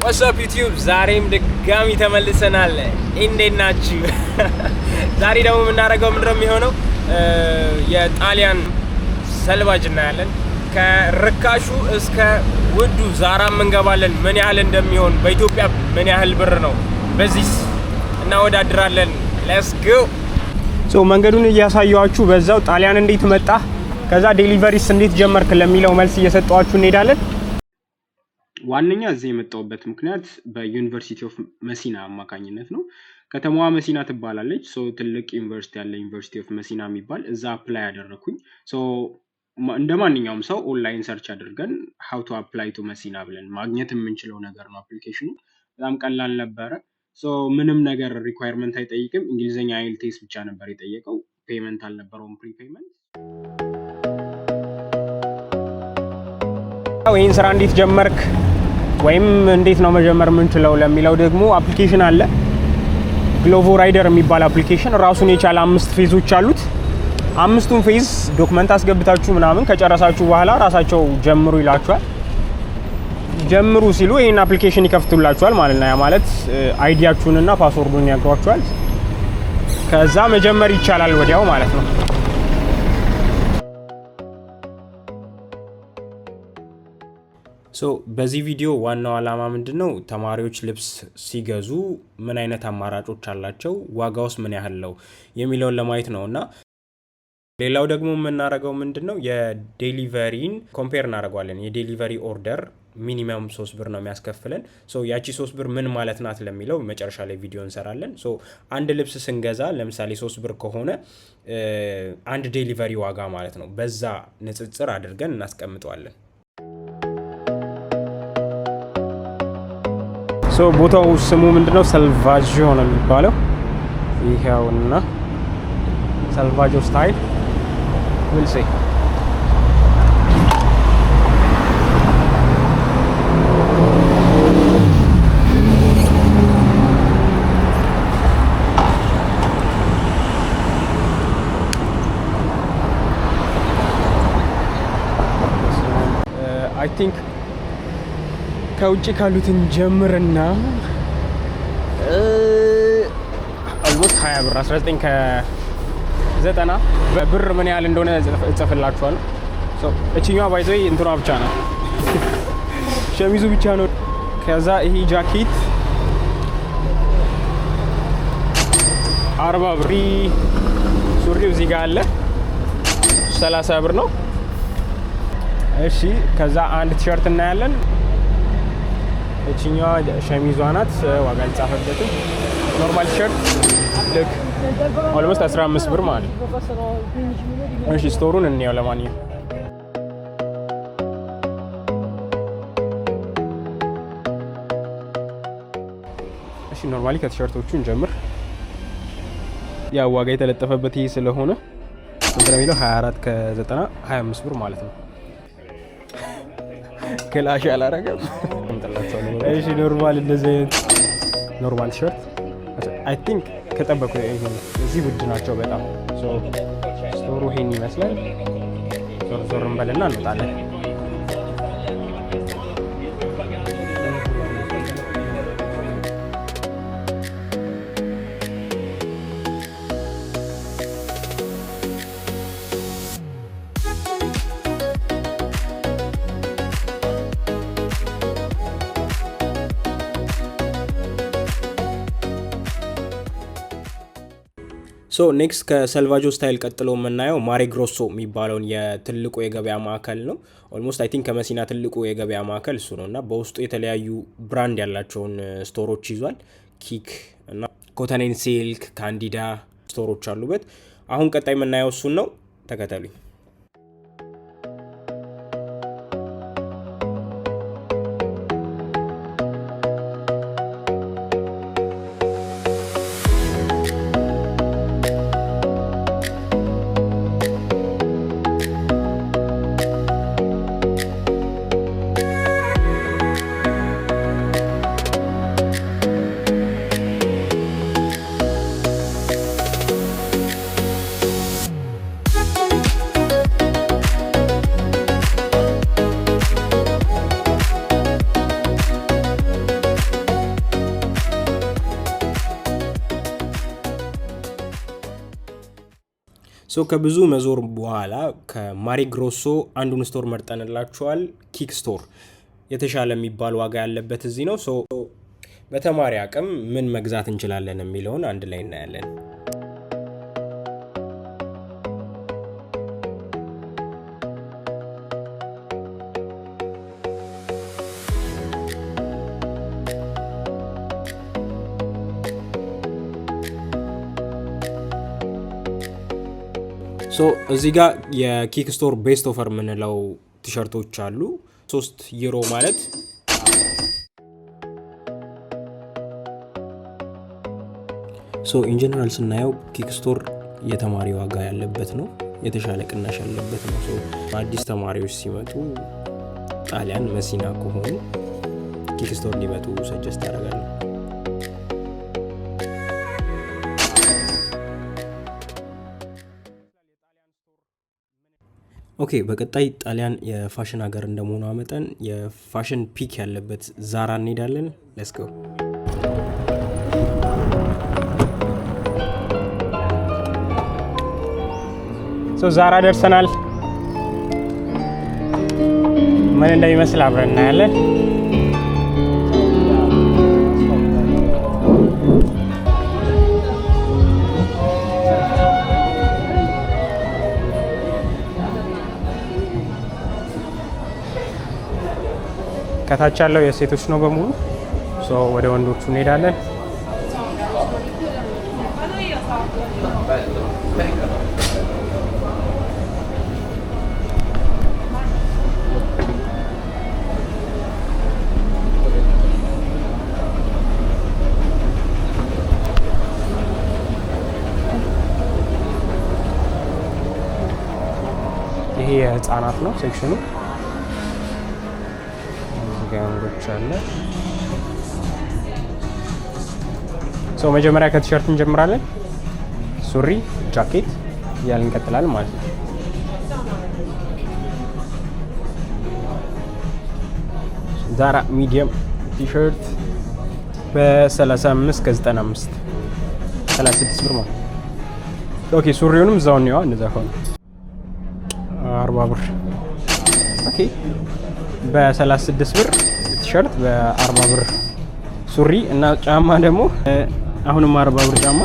What's up YouTube? ዛሬም ድጋሚ ተመልሰናል። እንዴት ናችሁ? ዛሬ ደግሞ የምናደርገው ምንድነው የሚሆነው የጣሊያን ሰልባጅ እናያለን። ከርካሹ እስከ ውዱ ዛራም እንገባለን። ምን ያህል እንደሚሆን በኢትዮጵያ ምን ያህል ብር ነው በዚህ እናወዳድራለን። ሌትስ ጎ። መንገዱን እያሳየኋችሁ በዛው ጣሊያን እንዴት መጣ ከዛ ዴሊቨሪስ እንዴት ጀመርክ ለሚለው መልስ እየሰጠኋችሁ እንሄዳለን። ዋነኛ እዚህ የመጣሁበት ምክንያት በዩኒቨርሲቲ ኦፍ መሲና አማካኝነት ነው። ከተማዋ መሲና ትባላለች። ትልቅ ዩኒቨርሲቲ ያለ ዩኒቨርሲቲ ኦፍ መሲና የሚባል እዛ አፕላይ ያደረኩኝ። እንደ ማንኛውም ሰው ኦንላይን ሰርች አድርገን how to apply to መሲና ብለን ማግኘት የምንችለው ነገር ነው። አፕሊኬሽኑ በጣም ቀላል ነበረ። ምንም ነገር ሪኳየርመንት አይጠይቅም። እንግሊዘኛ አይኤልቲኤስ ብቻ ነበር የጠየቀው። ፔመንት አልነበረውም፣ ፕሪ ፔመንት። ይህን ስራ እንዴት ጀመርክ ወይም እንዴት ነው መጀመር የምንችለው ለሚለው ደግሞ አፕሊኬሽን አለ። ግሎቮ ራይደር የሚባል አፕሊኬሽን ራሱን የቻለ 5 ፌዞች አሉት። 5ቱን ፌዝ ዶክመንት አስገብታችሁ ምናምን ከጨረሳችሁ በኋላ ራሳቸው ጀምሩ ይላችኋል። ጀምሩ ሲሉ ይሄን አፕሊኬሽን ይከፍቱላችኋል ማለት ነው። ያ ማለት አይዲያችሁንና ፓስወርዱን ያግሯችኋል። ከዛ መጀመር ይቻላል ወዲያው ማለት ነው። በዚህ ቪዲዮ ዋናው ዓላማ ምንድነው ተማሪዎች ልብስ ሲገዙ ምን አይነት አማራጮች አላቸው፣ ዋጋውስ ምን ያህል ነው የሚለውን ለማየት ነውና ሌላው ደግሞ የምናደርገው ምንድነው የዴሊቨሪን ኮምፔር እናደርጋለን። የዴሊቨሪ ኦርደር ሚኒመም 3 ብር ነው የሚያስከፍለን። ያቺ 3 ብር ምን ማለት ናት ለሚለው መጨረሻ ላይ ቪዲዮ እንሰራለን። አንድ ልብስ ስንገዛ ለምሳሌ 3 ብር ከሆነ አንድ ዴሊቨሪ ዋጋ ማለት ነው። በዛ ንጽጽር አድርገን እናስቀምጠዋለን። ቦታው ስሙ ምንድነው? ሰልቫጆ ነው የሚባለው። ይሄውና ሰልቫጆ ስታይል we'll see. I think ከውጭ ካሉትን ጀምርና almost 20 ብር 19 ከ90 ብር ምን ያህል እንደሆነ እጽፍላችኋለሁ። እቺኛዋ ባይዘይ እንትኗ ብቻ ነው፣ ሸሚዙ ብቻ ነው። ከዛ ይሄ ጃኬት 40 ብር፣ ሱሪው እዚህ ጋር አለ 30 ብር ነው። እሺ ከዛ አንድ ቲሸርት እናያለን። እቺኛዋ ሸሚዟ ናት፣ ዋጋ አልጻፈበትም። ኖርማል ቲሸርት ልክ ኦልሞስት 15 ብር ማለት ነው። እሺ ስቶሩን እንየው ለማንኛውም። እሺ ኖርማሊ ከቲሸርቶቹ እንጀምር። ያው ዋጋ የተለጠፈበት ይሄ ስለሆነ እንትን ነው የሚለው 24 ከ90 25 ብር ማለት ነው። ክላሽ አላረገም። እሺ ኖርማል እንደዚህ አይነት ኖርማል ቲሸርት አይ ቲንክ ከጠበቁ እዚህ ውድ ናቸው በጣም። ስቶሩ ይሄን ይመስላል። ዞር እንበልና እንወጣለን። ኔክስት ከሰልቫጆ ስታይል ቀጥሎ የምናየው ማሬ ግሮሶ የሚባለውን የትልቁ የገበያ ማዕከል ነው። ኦልሞስት አይ ቲንክ ከመሲና ትልቁ የገበያ ማዕከል እሱ ነው እና በውስጡ የተለያዩ ብራንድ ያላቸውን ስቶሮች ይዟል። ኪክ እና ኮተኔን ሲልክ፣ ካንዲዳ ስቶሮች አሉበት። አሁን ቀጣይ የምናየው እሱን ነው። ተከተሉኝ። ሶ ከብዙ መዞር በኋላ ከማሪ ግሮሶ አንዱን ስቶር መርጠንላችኋል። ኪክ ስቶር የተሻለ የሚባል ዋጋ ያለበት እዚህ ነው። ሶ በተማሪ አቅም ምን መግዛት እንችላለን የሚለውን አንድ ላይ እናያለን። ሶ እዚህ ጋር የኪክ ስቶር ቤስት ኦፈር የምንለው ቲሸርቶች አሉ። 3 ዩሮ ማለት ሶ ኢን ጀነራል ስናየው ኪክ ስቶር የተማሪ ዋጋ ያለበት ነው፣ የተሻለ ቅናሽ ያለበት ነው። ሶ አዲስ ተማሪዎች ሲመጡ ጣሊያን መሲና ከሆኑ ኪክ ስቶር ሊመጡ ሰጀስት አደርጋለሁ። ኦኬ በቀጣይ ጣሊያን የፋሽን ሀገር እንደመሆኗ መጠን የፋሽን ፒክ ያለበት ዛራ እንሄዳለን። ሌትስ ጎ። ሶ ዛራ ደርሰናል። ምን እንደሚመስል አብረን እናያለን። ከታች ያለው የሴቶች ነው በሙሉ። ሶ ወደ ወንዶቹ እንሄዳለን። ይሄ የህፃናት ነው ሴክሽኑ። ጋንጎች አለ። ሶ መጀመሪያ ከቲሸርት እንጀምራለን። ሱሪ፣ ጃኬት እያልን እንቀጥላለን ማለት ነው። ዛራ ሚዲየም ቲሸርት በ35 ከ95 36 ብር ማለት ኦኬ። ሱሪውንም እዛው ነው እንደዛ ሆነ 40 ብር ኦኬ። በ36 ብር ቲሸርት፣ በ40 ብር ሱሪ እና ጫማ ደግሞ አሁንም 40 ብር ጫማ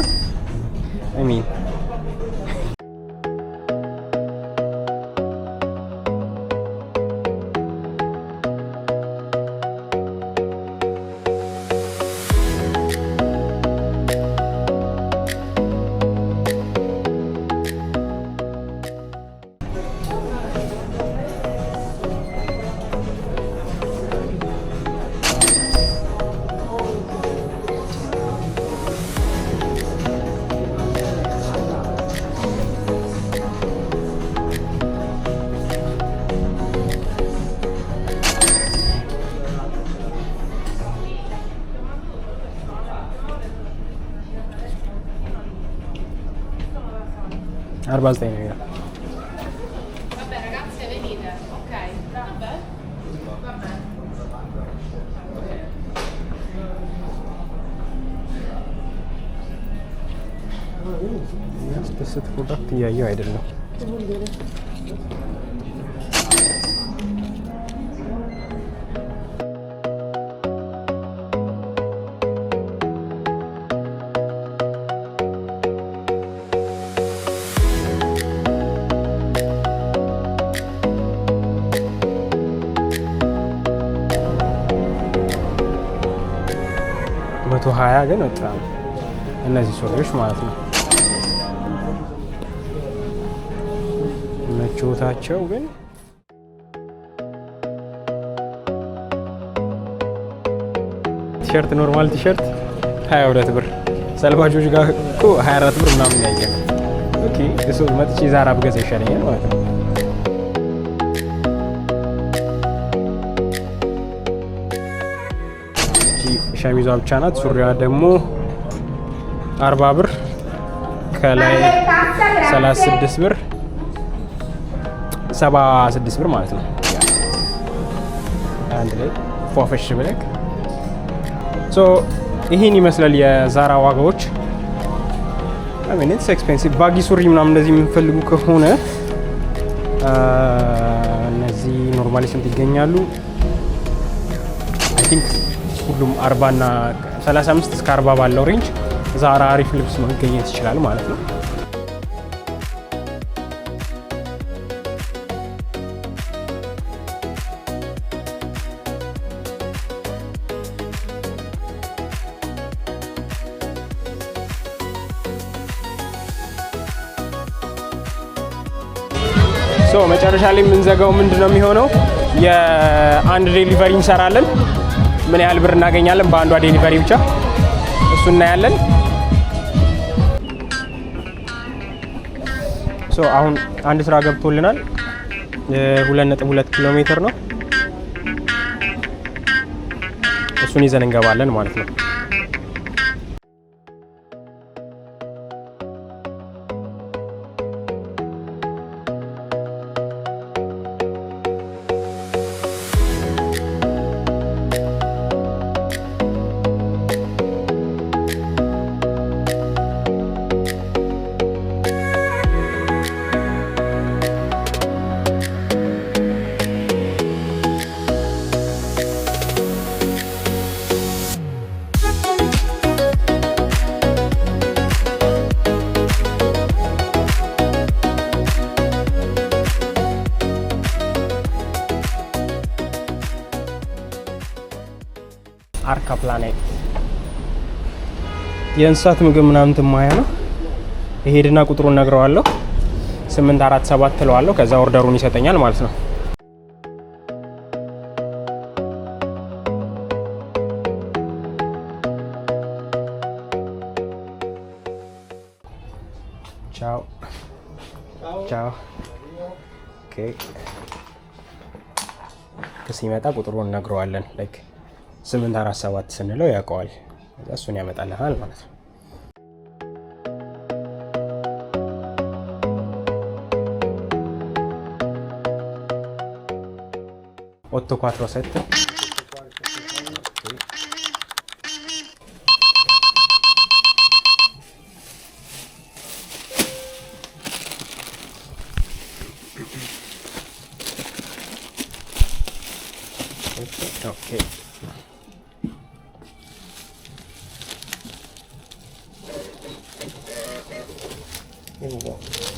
አይ 49 ነው ይላል። Vabbè ragazze venite, ok, vabbè, vabbè. ያስደስት ፕሮዳክት እያየው አይደለም። መቶ 20 ግን ወጣ እነዚህ ሱሪዎች ማለት ነው። መቾታቸው ግን ቲሸርት ኖርማል ቲሸርት 22 ብር፣ ሰልባጆች ጋር እኮ 24 ብር ምናምን ያየነው። ኦኬ እሱ መጥቼ ዛራ ብገዛ ይሻለኛል ማለት ነው። ሸሚዟ ብቻ ናት። ሱሪዋ ደግሞ 40 ብር ከላይ 36 ብር 76 ብር ማለት ነው። አንድ ላይ ፏፈሽ ብለክ ሶ ይህን ይመስላል የዛራ ዋጋዎች። mean it's expensive ባጊ ሱሪ ምናምን እንደዚህ የምንፈልጉ ከሆነ እነዚህ ኖርማሊ ስንት ይገኛሉ? አይ ቲንክ ሁሉም 40 እና 35 እስከ 40 ባለው ሬንጅ ዛራ አሪፍ ልብስ መገኘት ይችላል ማለት ነው። መጨረሻ ላይ የምንዘጋው ምንድነው የሚሆነው? የአንድ ዴሊቨሪ እንሰራለን። ምን ያህል ብር እናገኛለን በአንዷ ዴሊቨሪ ብቻ እሱ እናያለን። አሁን አንድ ስራ ገብቶልናል። 2.2 ኪሎ ሜትር ነው። እሱን ይዘን እንገባለን ማለት ነው። አርካ ፕላኔት የእንስሳት ምግብ ምናምን ትማያ ነው። ይሄድና ቁጥሩን ነግረዋለሁ 847 ትለዋለሁ። ከዛ ኦርደሩን ይሰጠኛል ማለት ነው። ቻው ቻው። ኦኬ ከሲመጣ ቁጥሩን ነግረዋለን። ላይክ 847 ስንለው ያውቀዋል። እሱን ያመጣልሃል ማለት ነው። 847 Okay.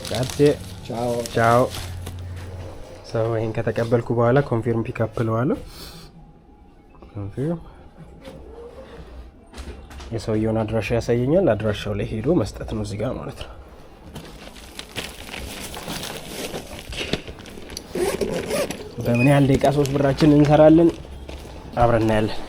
Grazie. Ciao. Ciao. ይሄን ከተቀበልኩ በኋላ ኮንፊርም ፒክአፕ እለዋለሁ። ኮንፊርም የሰውየውን አድራሻ ያሳየኛል። አድራሻው ላይ ሄዶ መስጠት ነው እዚህ ጋር ማለት ነው። በምን ያህል ደቂቃ 3 ብራችን እንሰራለን አብረን እናያለን።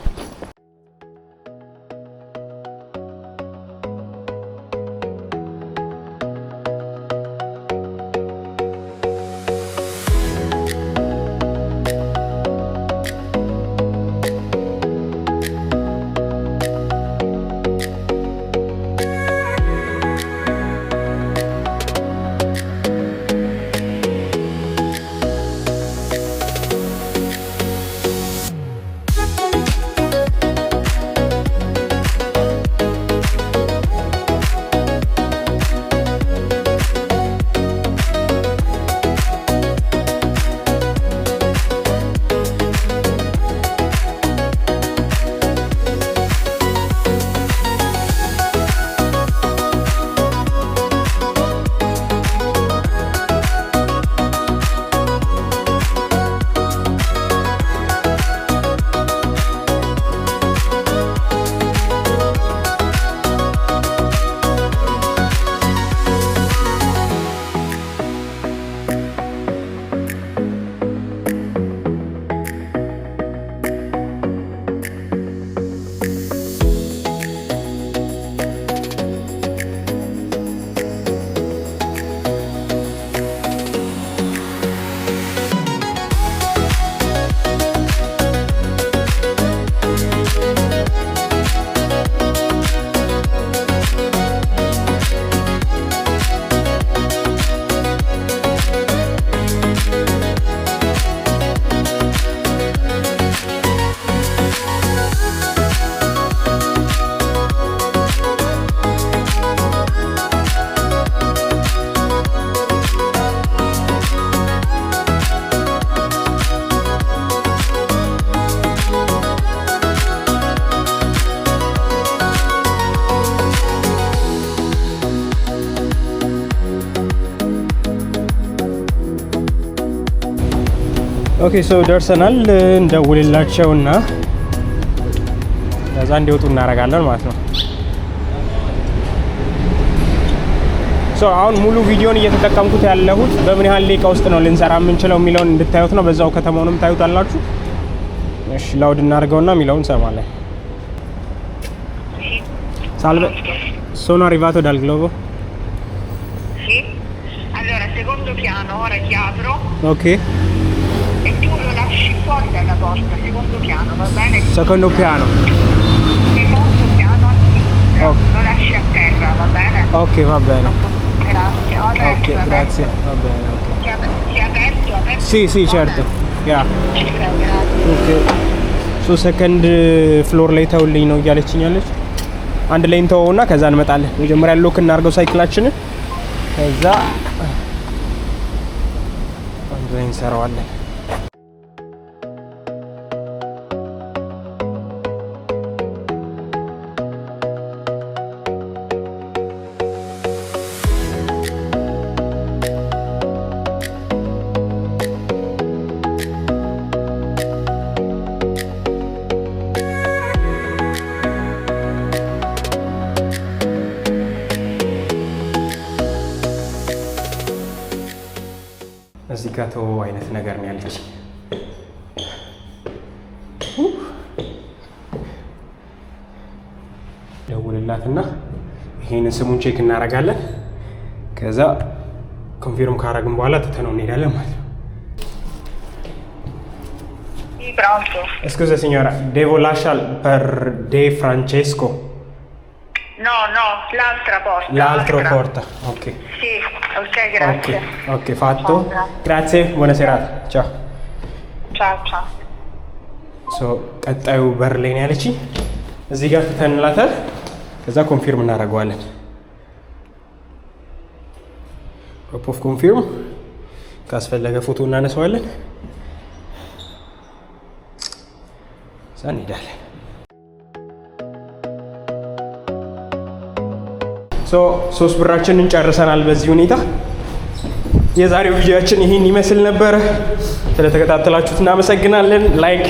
ኦኬ ሶ ደርሰናል። እንደውልላቸውና ከዛ እንዲወጡ እናደርጋለን ማለት ነው። ሶ አሁን ሙሉ ቪዲዮን እየተጠቀምኩት ያለሁት በምን ያህል ደቂቃ ውስጥ ነው ልንሰራ የምንችለው የሚለውን እንድታዩት ነው። በዛው ከተማውንም ታዩታላችሁ። እሺ ላውድ እናድርገውና የሚለውን እንሰማለን። Salve, sono arrivato dal Globo. Sì, allora secondo piano, ora ti apro. Ok. E tu lo lasci fuori dalla porta, secondo piano, va bene? Secondo piano. Secondo piano a sinistra, Oh. lo lasci a terra, va bene? Ok, va bene. Grazie, ho aperto, Ok, grazie. Va bene, ok. Ti ha aperto? Sì, sì, certo. Yeah. Grazie. Ok. ሶ ሰከንድ ፍሎር ላይ ተውልኝ ነው እያለችኝ ያለች። አንድ ላይ እንተውና ከዛ እንመጣለን። መጀመሪያ ሎክ እናድርገው ሳይክላችንን፣ ከዛ አንድ ላይ እንሰራዋለን። እዚህ ጋር ተው አይነት ነገር ነው ያለች። ደውልላትና ይሄንን ስሙን ቼክ እናደርጋለን። ከዛ ኮንፊርም ካረግን በኋላ ትተነው እንሄዳለን ማለት ነው። Sì, pronto. Scusa signora, devo lasciare per De Francesco. No, l'altra porta. L'altra porta, ok. Sì, ok, grazie. Ok, fatto. Grazie, buona serata. Ciao. Ciao. ቀጣዩ በር ላይ ነው ያለችኝ። እዚህ ጋር ትተንላታል። ከዛ ኮንፊርም እናደርገዋለን። ፕሮፕ ኦፍ ኮንፊርም ካስፈለገ ፎቶ እናነሳዋለን። እዛ እንሄዳለን። ሶስት ብራችንን ጨርሰናል። በዚህ ሁኔታ የዛሬው ቪዲዮአችን ይህን ይመስል ነበር። ስለተከታተላችሁት እናመሰግናለን። ላይክ